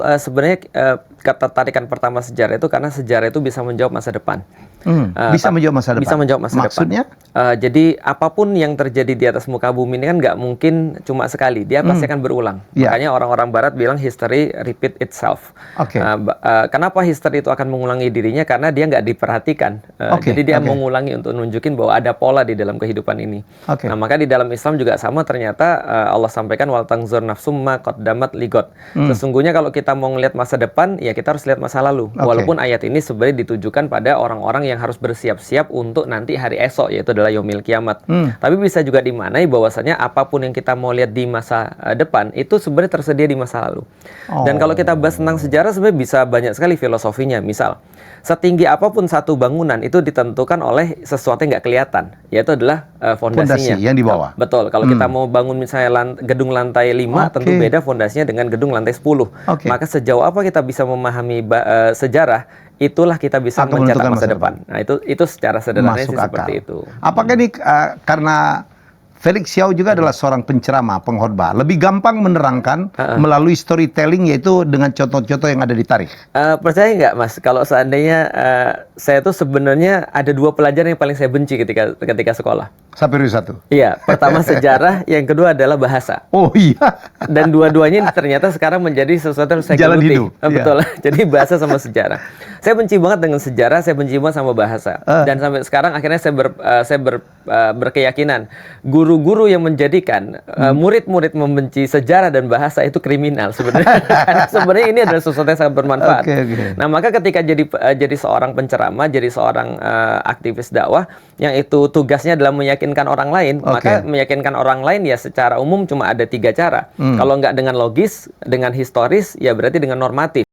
Sebenarnya ketertarikan pertama sejarah itu karena sejarah itu bisa menjawab masa depan. Bisa menjawab masa depan. Bisa menjawab masa Maksudnya? depan. Jadi apapun yang terjadi di atas muka bumi ini kan nggak mungkin cuma sekali, dia pasti akan berulang. Makanya orang-orang Barat bilang history repeat itself. Kenapa history itu akan mengulangi dirinya? Karena dia nggak diperhatikan. Jadi dia mengulangi untuk nunjukin bahwa ada pola di dalam kehidupan ini. Nah, maka di dalam Islam juga sama ternyata Allah sampaikan wal tangzur nafsum ma qaddamat ligot. Sesungguhnya kalau kita mau ngelihat masa depan, ya kita harus lihat masa lalu. Walaupun ayat ini sebenarnya ditujukan pada orang-orang yang harus bersiap-siap untuk nanti hari esok, yaitu adalah yaumil kiamat. Tapi bisa juga dimaknai bahwasanya apapun yang kita mau lihat di masa depan itu sebenarnya tersedia di masa lalu. Dan kalau kita bahas tentang sejarah sebenarnya bisa banyak sekali filosofinya. Misal, setinggi apapun satu bangunan itu ditentukan oleh sesuatu yang nggak kelihatan, yaitu adalah fondasinya. Fondasi yang di bawah. Betul. Kalau kita mau bangun misalnya gedung lantai 5, tentu beda fondasinya dengan gedung lantai 10. Maka sejauh apa kita bisa memahami sejarah, itulah kita bisa mencatat masa depan. Nah, itu secara sederhana sih seperti itu. Apakah ini karena Felix Xiao juga adalah seorang penceramah, pengkhotbah, lebih gampang menerangkan melalui storytelling, yaitu dengan contoh-contoh yang ada di tarikh? Percaya nggak, Mas, kalau seandainya saya tuh sebenarnya ada 2 pelajaran yang paling saya benci ketika sekolah. Sampai satu. Iya, pertama sejarah, yang kedua adalah bahasa. Oh iya. Dan dua-duanya ternyata sekarang menjadi sesuatu yang saya geluti. Betul. Jadi bahasa sama sejarah. Saya benci banget dengan sejarah, saya benci banget sama bahasa. Dan sampai sekarang akhirnya saya berkeyakinan guru-guru yang menjadikan murid-murid membenci sejarah dan bahasa itu kriminal sebenarnya. Karena sebenarnya ini adalah sesuatu yang sangat bermanfaat. Nah, maka ketika jadi seorang penceramah, jadi seorang aktivis dakwah yang itu tugasnya adalah meyakinkan orang lain, maka meyakinkan orang lain ya secara umum cuma ada 3 cara. Kalau nggak dengan logis, dengan historis, ya berarti dengan normatif.